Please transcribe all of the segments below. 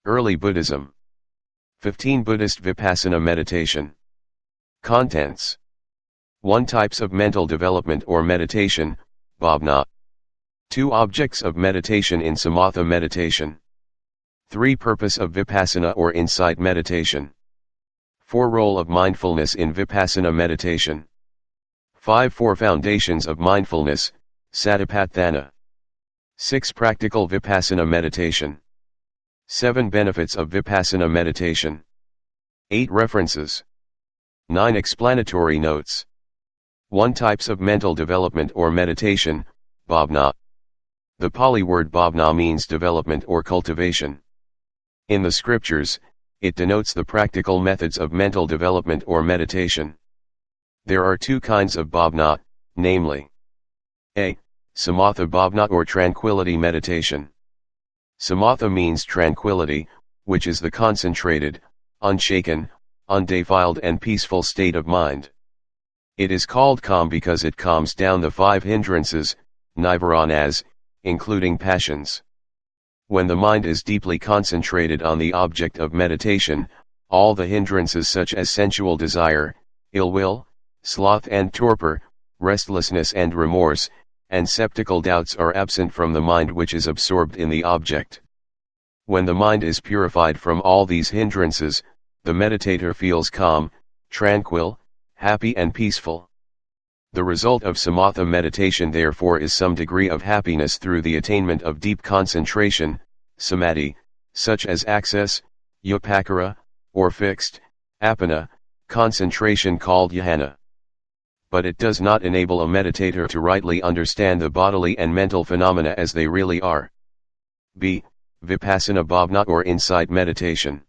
Early Buddhism. 15 Buddhist Vipassana meditation. Contents. 1 Types of mental development or meditation, Bhavana. 2 Objects of meditation in Samatha meditation. 3 Purpose of Vipassana or insight meditation. 4 Role of mindfulness in Vipassana meditation. 5 4 Foundations of mindfulness, Satipatthana. 6 Practical Vipassana meditation. 7 Benefits of Vipassana meditation. 8 References. 9 Explanatory Notes. 1 Types of mental development or meditation, Bhavana. The Pali word bhavana means development or cultivation. In the scriptures, it denotes the practical methods of mental development or meditation. There are 2 kinds of bhavana, namely a. Samatha bhavana or tranquility meditation. Samatha means tranquility, which is the concentrated, unshaken, undefiled and peaceful state of mind. It is called calm because it calms down the 5 hindrances, nivaranas, including passions. When the mind is deeply concentrated on the object of meditation, all the hindrances such as sensual desire, ill will, sloth and torpor, restlessness and remorse, and sceptical doubts are absent from the mind which is absorbed in the object. When the mind is purified from all these hindrances, the meditator feels calm, tranquil, happy and peaceful. The result of samatha meditation therefore is some degree of happiness through the attainment of deep concentration, samadhi, such as access, upakara, or fixed, apana, concentration called jhana. But it does not enable a meditator to rightly understand the bodily and mental phenomena as they really are. b. Vipassana bhavana or insight meditation.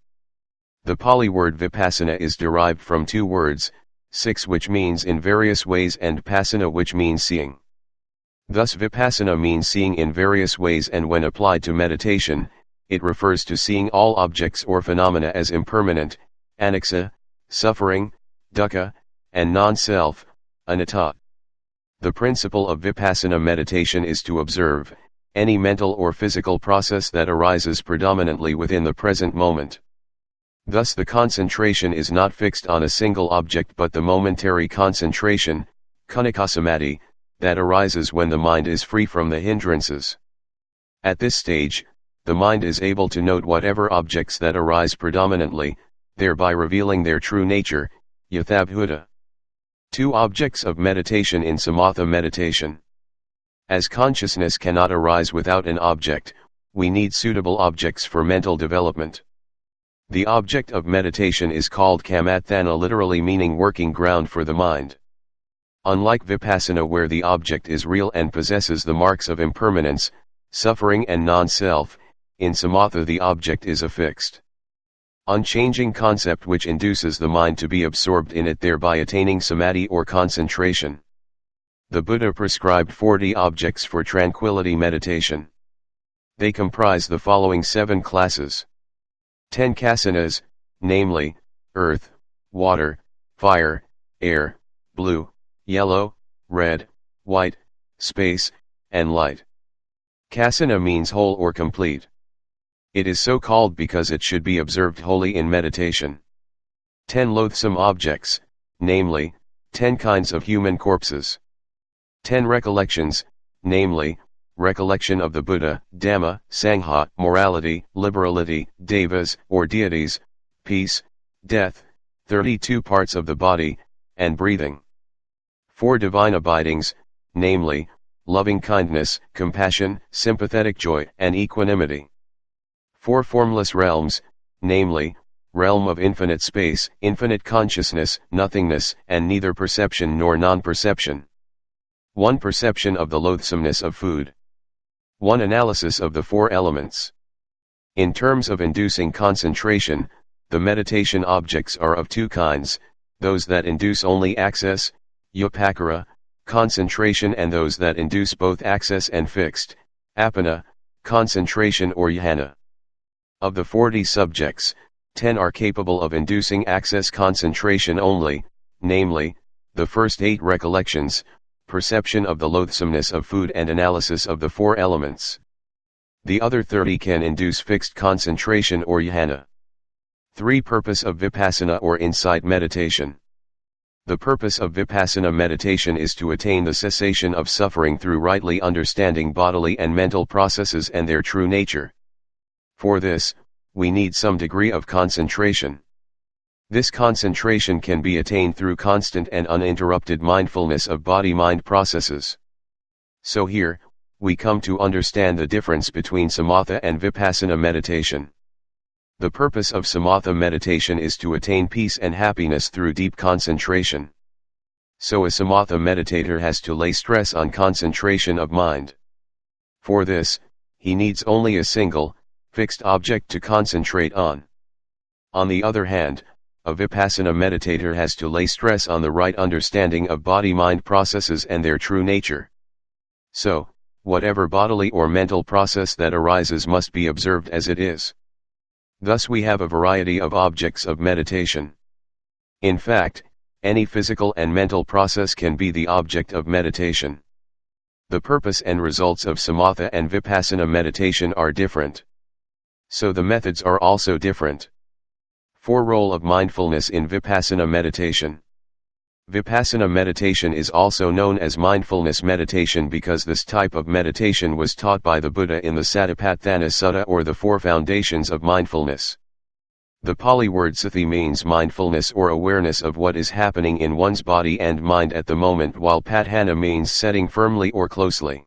The Pali word vipassana is derived from 2 words, 6 which means in various ways and passana which means seeing. Thus vipassana means seeing in various ways, and when applied to meditation, it refers to seeing all objects or phenomena as impermanent, anicca, suffering, dukkha, and non-self, anatta. The principle of vipassana meditation is to observe any mental or physical process that arises predominantly within the present moment. Thus the concentration is not fixed on a single object but the momentary concentration, khanika samadhi, that arises when the mind is free from the hindrances. At this stage, the mind is able to note whatever objects that arise predominantly, thereby revealing their true nature, yathabhuta. 2 Objects of meditation in samatha meditation. As consciousness cannot arise without an object, we need suitable objects for mental development. The object of meditation is called kamattana, literally meaning working ground for the mind. Unlike vipassana where the object is real and possesses the marks of impermanence, suffering and non-self, in samatha the object is a fixed, unchanging concept which induces the mind to be absorbed in it, thereby attaining samadhi or concentration. The Buddha prescribed 40 objects for tranquility meditation. They comprise the following 7 classes. 10 kasanas, namely, earth, water, fire, air, blue, yellow, red, white, space, and light. Kasana means whole or complete. It is so called because it should be observed wholly in meditation. 10 loathsome objects, namely, 10 kinds of human corpses. 10 recollections, namely, recollection of the Buddha, Dhamma, Sangha, morality, liberality, devas or deities, peace, death, 32 parts of the body, and breathing. 4 divine abidings, namely, loving kindness, compassion, sympathetic joy, and equanimity. 4 formless realms, namely, realm of infinite space, infinite consciousness, nothingness, and neither perception nor non-perception. 1 perception of the loathsomeness of food. 1 analysis of the 4 elements. In terms of inducing concentration, the meditation objects are of 2 kinds, those that induce only access, upakara, concentration, and those that induce both access and fixed, apana, concentration or jhana. Of the 40 subjects, 10 are capable of inducing access concentration only, namely, the first 8 recollections, perception of the loathsomeness of food and analysis of the 4 elements. The other 30 can induce fixed concentration or jhana. 3. Purpose of Vipassana or insight meditation. The purpose of Vipassana meditation is to attain the cessation of suffering through rightly understanding bodily and mental processes and their true nature. For this, we need some degree of concentration. This concentration can be attained through constant and uninterrupted mindfulness of body-mind processes. So here, we come to understand the difference between Samatha and Vipassana meditation. The purpose of Samatha meditation is to attain peace and happiness through deep concentration. So a Samatha meditator has to lay stress on concentration of mind. For this, he needs only a single, fixed object to concentrate on. On the other hand, a Vipassana meditator has to lay stress on the right understanding of body-mind processes and their true nature. So, whatever bodily or mental process that arises must be observed as it is. Thus we have a variety of objects of meditation. In fact, any physical and mental process can be the object of meditation. The purpose and results of Samatha and Vipassana meditation are different. So the methods are also different. 4. Role of mindfulness in Vipassana meditation. Vipassana meditation is also known as mindfulness meditation because this type of meditation was taught by the Buddha in the Satipatthana Sutta, or the Four Foundations of Mindfulness. The Pali word sati means mindfulness or awareness of what is happening in one's body and mind at the moment, while patthana means setting firmly or closely.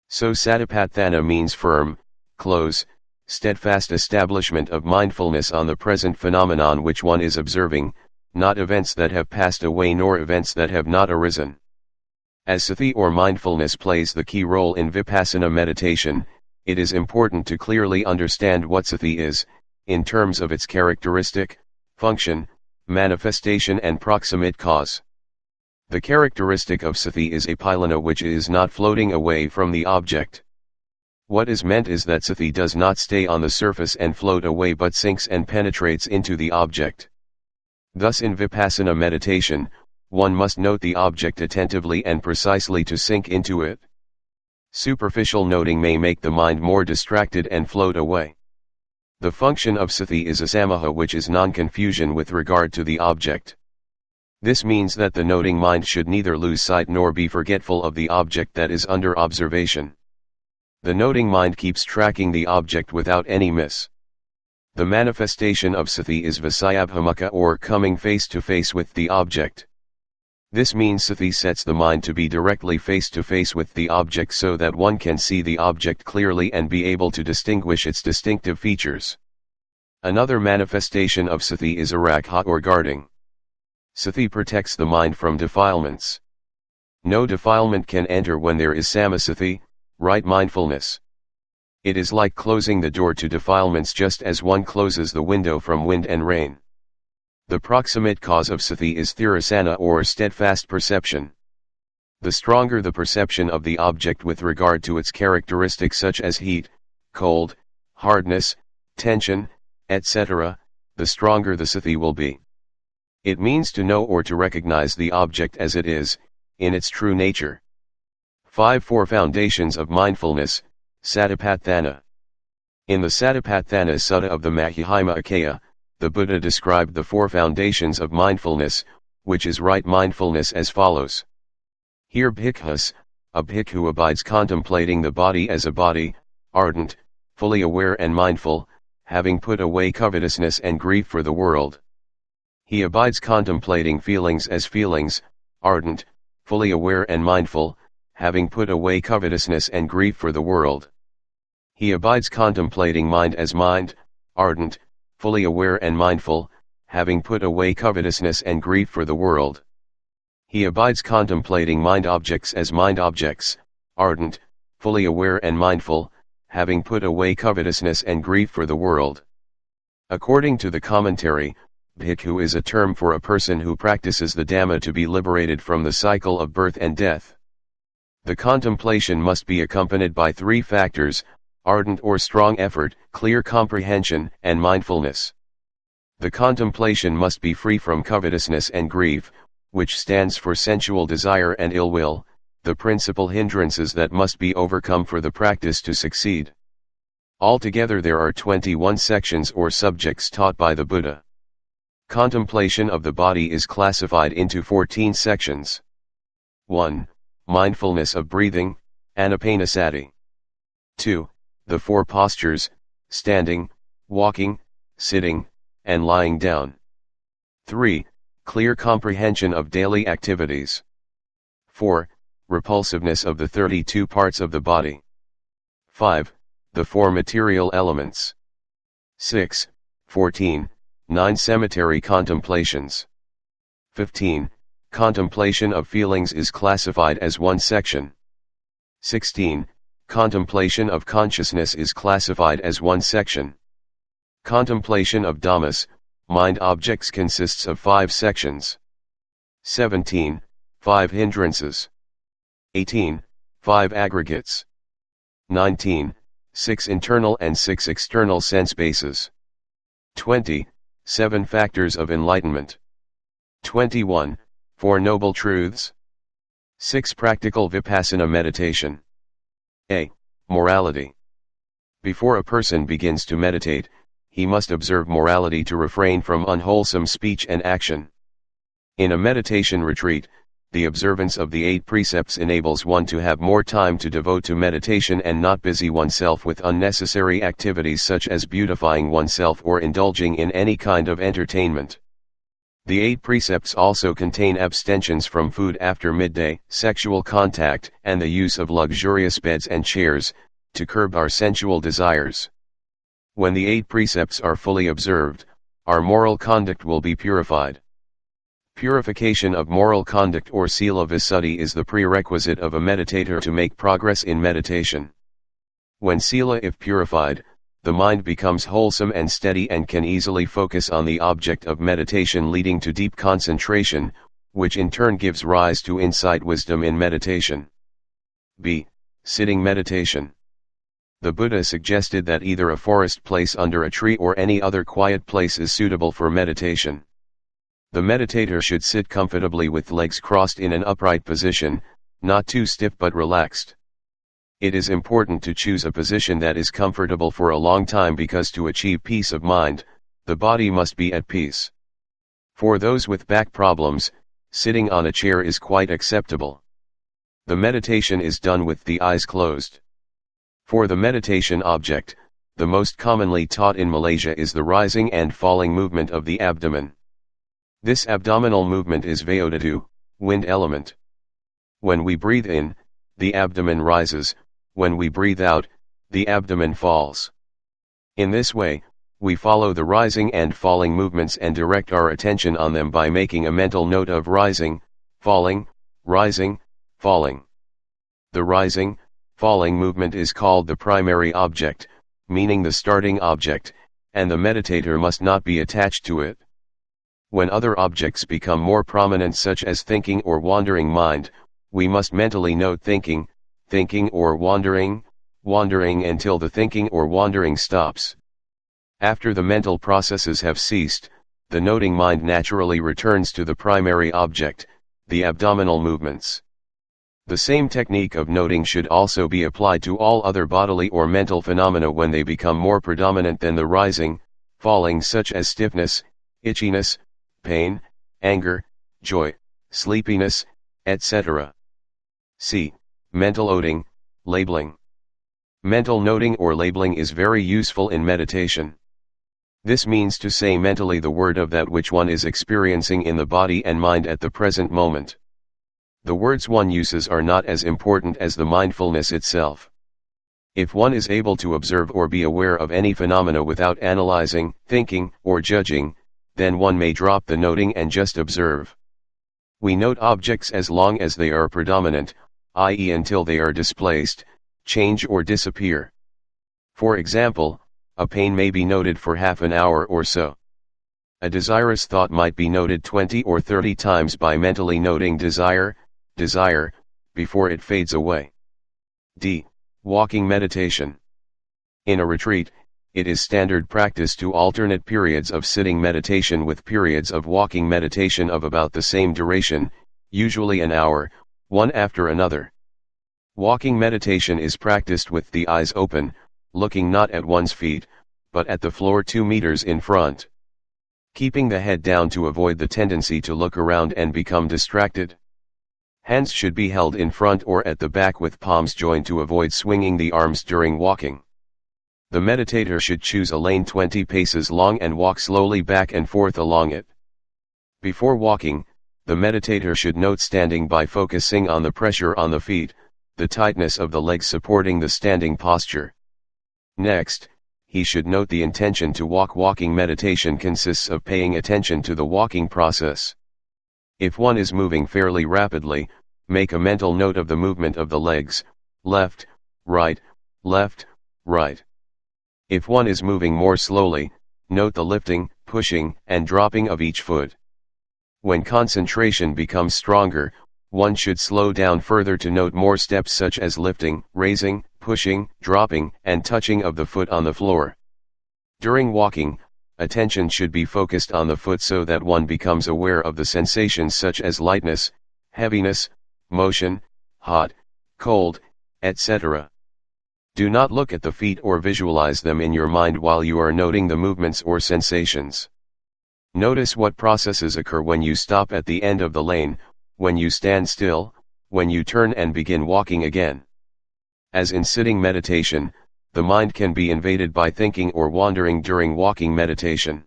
So Satipatthana means firm, close, steadfast establishment of mindfulness on the present phenomenon which one is observing, not events that have passed away nor events that have not arisen. As sati or mindfulness plays the key role in Vipassana meditation, it is important to clearly understand what sati is, in terms of its characteristic, function, manifestation and proximate cause. The characteristic of sati is apilana, which is not floating away from the object. What is meant is that sati does not stay on the surface and float away but sinks and penetrates into the object. Thus in Vipassana meditation, one must note the object attentively and precisely to sink into it. Superficial noting may make the mind more distracted and float away. The function of sati is asamaha, which is non-confusion with regard to the object. This means that the noting mind should neither lose sight nor be forgetful of the object that is under observation. The noting mind keeps tracking the object without any miss. The manifestation of sati is visayabhamukha, or coming face to face with the object. This means sati sets the mind to be directly face to face with the object so that one can see the object clearly and be able to distinguish its distinctive features. Another manifestation of sati is arakha, or guarding. Sati protects the mind from defilements. No defilement can enter when there is samasati, right mindfulness. It is like closing the door to defilements, just as one closes the window from wind and rain. The proximate cause of sati is thirasana, or steadfast perception. The stronger the perception of the object with regard to its characteristics such as heat, cold, hardness, tension, etc., the stronger the sati will be. It means to know or to recognize the object as it is, in its true nature. 5. Four Foundations of Mindfulness, Satipatthana. In the Satipatthana Sutta of the Majjhima, the Buddha described the four foundations of mindfulness, which is right mindfulness, as follows. Here bhikkhus, a bhikkhu abides contemplating the body as a body, ardent, fully aware and mindful, having put away covetousness and grief for the world. He abides contemplating feelings as feelings, ardent, fully aware and mindful, having put away covetousness and grief for the world. He abides contemplating mind as mind, ardent, fully aware and mindful, having put away covetousness and grief for the world. He abides contemplating mind objects as mind objects, ardent, fully aware and mindful, having put away covetousness and grief for the world. According to the commentary, bhikkhu is a term for a person who practices the Dhamma to be liberated from the cycle of birth and death. The contemplation must be accompanied by three factors: ardent or strong effort, clear comprehension, and mindfulness. The contemplation must be free from covetousness and grief, which stands for sensual desire and ill will, the principal hindrances that must be overcome for the practice to succeed. Altogether there are 21 sections or subjects taught by the Buddha. Contemplation of the body is classified into 14 sections. 1. Mindfulness of breathing, Anapanasati. 2. The four postures, standing, walking, sitting, and lying down. 3. Clear comprehension of daily activities. 4. Repulsiveness of the 32 parts of the body. 5. The four material elements. 6. 14. 9 cemetery contemplations. 15. Contemplation of feelings is classified as one section. 16. Contemplation of consciousness is classified as one section. Contemplation of Dhammas, mind objects consists of 5 sections. 17. 5 hindrances. 18. 5 aggregates. 19. 6 internal and 6 external sense bases. 20. 7 factors of enlightenment. 21. 4 noble truths. 6 practical Vipassana meditation. A. Morality. Before a person begins to meditate, he must observe morality to refrain from unwholesome speech and action. In a meditation retreat, the observance of the 8 precepts enables one to have more time to devote to meditation and not busy oneself with unnecessary activities such as beautifying oneself or indulging in any kind of entertainment. The 8 precepts also contain abstentions from food after midday, sexual contact, and the use of luxurious beds and chairs, to curb our sensual desires. When the 8 precepts are fully observed, our moral conduct will be purified. Purification of moral conduct or sila visuddhi is the prerequisite of a meditator to make progress in meditation. When sila is purified, the mind becomes wholesome and steady and can easily focus on the object of meditation, leading to deep concentration, which in turn gives rise to insight wisdom in meditation. B. Sitting meditation. The Buddha suggested that either a forest place under a tree or any other quiet place is suitable for meditation. The meditator should sit comfortably with legs crossed in an upright position, not too stiff but relaxed. It is important to choose a position that is comfortable for a long time because to achieve peace of mind, the body must be at peace. For those with back problems, sitting on a chair is quite acceptable. The meditation is done with the eyes closed. For the meditation object, the most commonly taught in Malaysia is the rising and falling movement of the abdomen. This abdominal movement is Vayodhatu, wind element. When we breathe in, the abdomen rises, when we breathe out, the abdomen falls. In this way, we follow the rising and falling movements and direct our attention on them by making a mental note of rising, falling, falling. The rising, falling movement is called the primary object, meaning the starting object, and the meditator must not be attached to it. When other objects become more prominent, such as thinking or wandering mind, we must mentally note thinking or wandering until the thinking or wandering stops. After the mental processes have ceased, the noting mind naturally returns to the primary object, the abdominal movements. The same technique of noting should also be applied to all other bodily or mental phenomena when they become more predominant than the rising, falling, such as stiffness, itchiness, pain, anger, joy, sleepiness, etc. C. Mental noting, labeling. Mental noting or labeling is very useful in meditation. This means to say mentally the word of that which one is experiencing in the body and mind at the present moment. The words one uses are not as important as the mindfulness itself. If one is able to observe or be aware of any phenomena without analyzing, thinking, or judging, then one may drop the noting and just observe. We note objects as long as they are predominant, i.e. until they are displaced, change or disappear. For example, a pain may be noted for half an hour or so. A desirous thought might be noted 20 or 30 times by mentally noting desire, before it fades away. D. Walking meditation. In a retreat, it is standard practice to alternate periods of sitting meditation with periods of walking meditation of about the same duration, usually an hour, one after another. Walking meditation is practiced with the eyes open, looking not at one's feet, but at the floor 2 meters in front. Keeping the head down to avoid the tendency to look around and become distracted. Hands should be held in front or at the back with palms joined to avoid swinging the arms during walking. The meditator should choose a lane 20 paces long and walk slowly back and forth along it. Before walking, the meditator should note standing by focusing on the pressure on the feet, the tightness of the legs supporting the standing posture. Next, he should note the intention to walk. Walking meditation consists of paying attention to the walking process. If one is moving fairly rapidly, make a mental note of the movement of the legs, left, right, left, right. If one is moving more slowly, note the lifting, pushing, and dropping of each foot. When concentration becomes stronger, one should slow down further to note more steps such as lifting, raising, pushing, dropping, and touching of the foot on the floor. During walking, attention should be focused on the foot so that one becomes aware of the sensations such as lightness, heaviness, motion, hot, cold, etc. Do not look at the feet or visualize them in your mind while you are noting the movements or sensations. Notice what processes occur when you stop at the end of the lane, when you stand still, when you turn and begin walking again. As in sitting meditation, the mind can be invaded by thinking or wandering during walking meditation.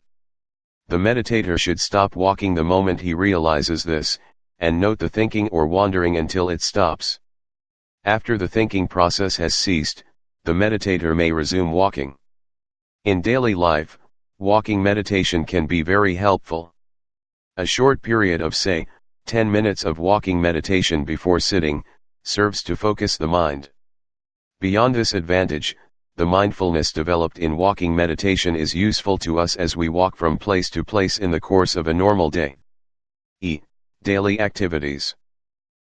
The meditator should stop walking the moment he realizes this, and note the thinking or wandering until it stops. After the thinking process has ceased, the meditator may resume walking. In daily life, walking meditation can be very helpful. A short period of say, 10 minutes of walking meditation before sitting, serves to focus the mind. Beyond this advantage, the mindfulness developed in walking meditation is useful to us as we walk from place to place in the course of a normal day. Daily activities.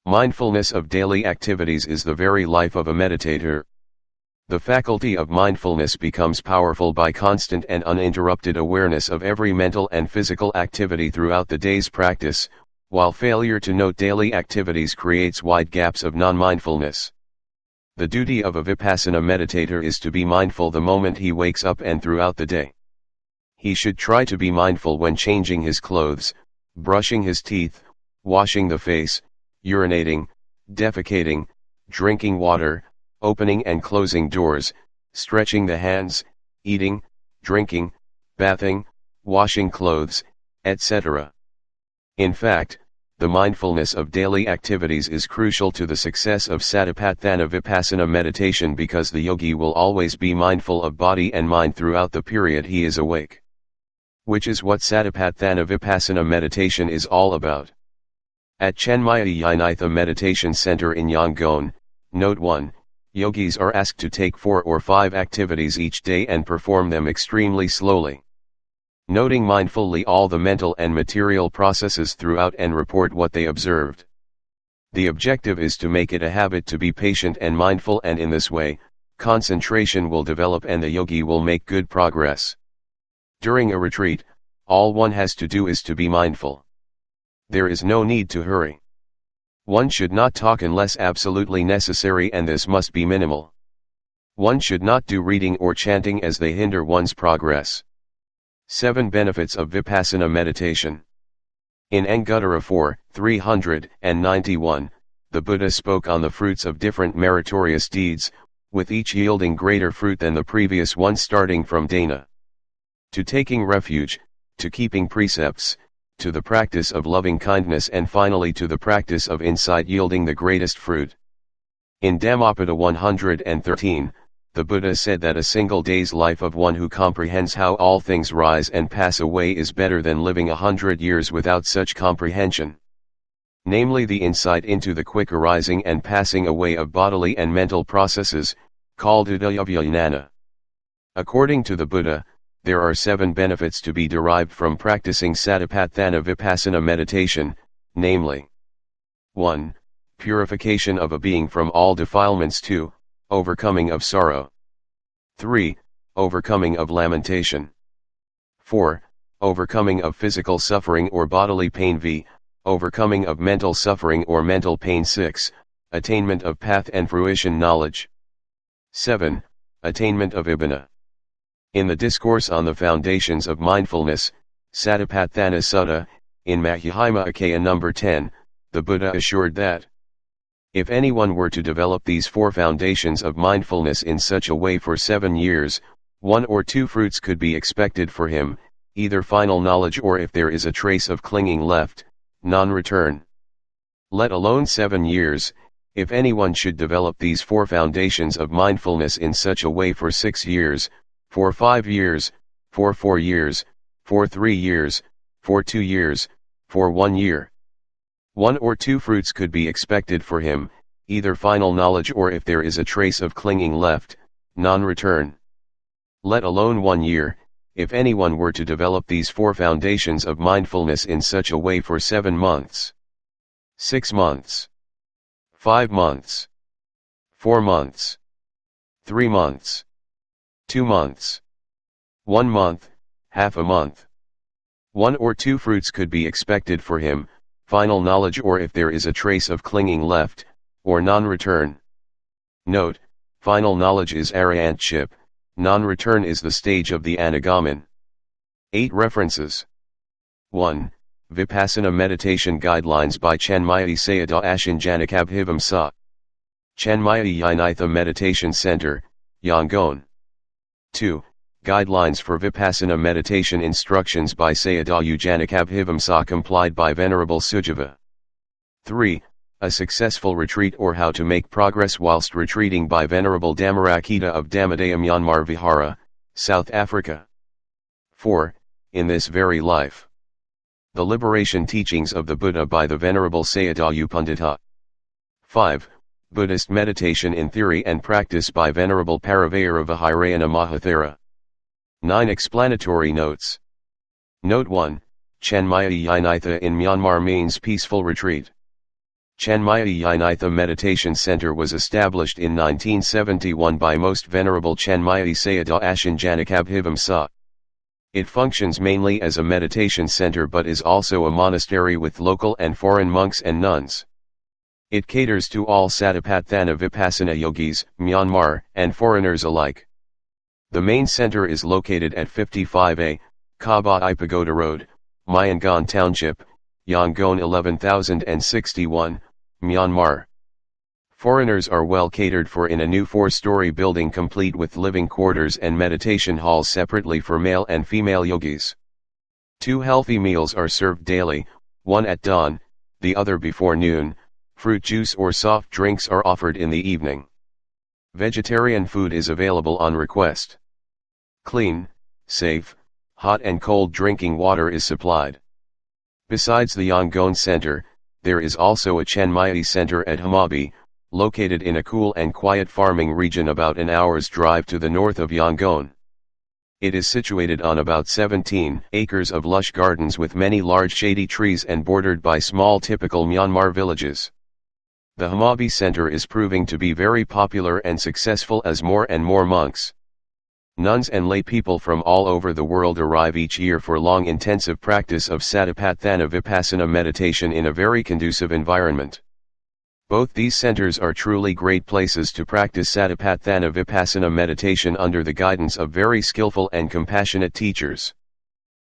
Mindfulness of daily activities is the very life of a meditator. The faculty of mindfulness becomes powerful by constant and uninterrupted awareness of every mental and physical activity throughout the day's practice, while failure to note daily activities creates wide gaps of non-mindfulness. The duty of a Vipassana meditator is to be mindful the moment he wakes up and throughout the day. He should try to be mindful when changing his clothes, brushing his teeth, washing the face, urinating, defecating, drinking water, opening and closing doors, stretching the hands, eating, drinking, bathing, washing clothes, etc. In fact, the mindfulness of daily activities is crucial to the success of Satipatthana Vipassana meditation because the yogi will always be mindful of body and mind throughout the period he is awake. Which is what Satipatthana Vipassana meditation is all about. At Chanmyay Yeiktha Meditation Center in Yangon, Note 1, yogis are asked to take 4 or 5 activities each day and perform them extremely slowly. Noting mindfully all the mental and material processes throughout and report what they observed. The objective is to make it a habit to be patient and mindful, and in this way, concentration will develop and the yogi will make good progress. During a retreat, all one has to do is to be mindful. There is no need to hurry. One should not talk unless absolutely necessary, and this must be minimal. One should not do reading or chanting as they hinder one's progress. 7 Benefits of Vipassana Meditation. In Anguttara 4:391, the Buddha spoke on the fruits of different meritorious deeds, with each yielding greater fruit than the previous one, starting from dana to taking refuge, to keeping precepts, to the practice of loving kindness, and finally to the practice of insight yielding the greatest fruit. In Dhammarakkhita 113, the Buddha said that a single day's life of one who comprehends how all things rise and pass away is better than living 100 years without such comprehension. Namely, the insight into the quick arising and passing away of bodily and mental processes, called udayavijnana. According to the Buddha, there are 7 benefits to be derived from practicing Satipatthana Vipassana meditation, namely: 1. Purification of a being from all defilements. 2. Overcoming of sorrow. 3. Overcoming of lamentation. 4. Overcoming of physical suffering or bodily pain. v. Overcoming of mental suffering or mental pain. 6. Attainment of path and fruition knowledge. 7. Attainment of Nibbana. In the Discourse on the Foundations of Mindfulness, Satipatthana Sutta, in Majjhima Nikaya number 10, the Buddha assured that if anyone were to develop these four foundations of mindfulness in such a way for 7 years, one or two fruits could be expected for him, either final knowledge or, if there is a trace of clinging left, non-return. Let alone 7 years, if anyone should develop these four foundations of mindfulness in such a way for 6 years, for 5 years, for 4 years, for 3 years, for 2 years, for 1 year. One or two fruits could be expected for him, either final knowledge or, if there is a trace of clinging left, non-return. Let alone 1 year, if anyone were to develop these four foundations of mindfulness in such a way for 7 months, 6 months, 5 months, 4 months, 3 months, 2 months, 1 month, half a month. One or two fruits could be expected for him, final knowledge or, if there is a trace of clinging left, or non-return. Note, final knowledge is arahantship, non-return is the stage of the Anagamin. 8 references. 1. Vipassana Meditation Guidelines by Chanmyay Sayadaw Ashin Janakabhivamsa. Chanmyay Yeiktha Meditation Center, Yangon. 2. Guidelines for Vipassana Meditation Instructions by Sayadaw Janakabhivamsa complied by Venerable Sujiva. 3. A Successful Retreat or How to Make Progress Whilst Retreating by Venerable Dhammarakkhita of Dhammodaya Myanmar Vihara, South Africa. 4. In This Very Life. The Liberation Teachings of the Buddha by the Venerable Sayadaw Pandita. 5. Buddhist Meditation in Theory and Practice by Venerable Paravayara Vihara Mahathera. 9 Explanatory Notes. Note 1, Chanmyay Yeiktha in Myanmar means peaceful retreat. Chanmyay Yeiktha Meditation Center was established in 1971 by Most Venerable Chanmyay Sayadaw Ashin Janakabhivamsa. It functions mainly as a meditation center but is also a monastery with local and foreign monks and nuns. It caters to all Satipatthana Vipassana yogis, Myanmar, and foreigners alike. The main center is located at 55A, Kaba Pagoda Road, Yangon Township, Yangon 11061, Myanmar. Foreigners are well catered for in a new 4-story building complete with living quarters and meditation halls separately for male and female yogis. 2 healthy meals are served daily, one at dawn, the other before noon. Fruit juice or soft drinks are offered in the evening. Vegetarian food is available on request. Clean, safe, hot and cold drinking water is supplied. Besides the Yangon Center, there is also a Chanmyay Center at Hamabi, located in a cool and quiet farming region about an hour's drive to the north of Yangon. It is situated on about 17 acres of lush gardens with many large shady trees and bordered by small typical Myanmar villages. The Hamabi Center is proving to be very popular and successful as more and more monks, nuns and lay people from all over the world arrive each year for long intensive practice of Satipatthana Vipassana meditation in a very conducive environment. Both these centers are truly great places to practice Satipatthana Vipassana meditation under the guidance of very skillful and compassionate teachers.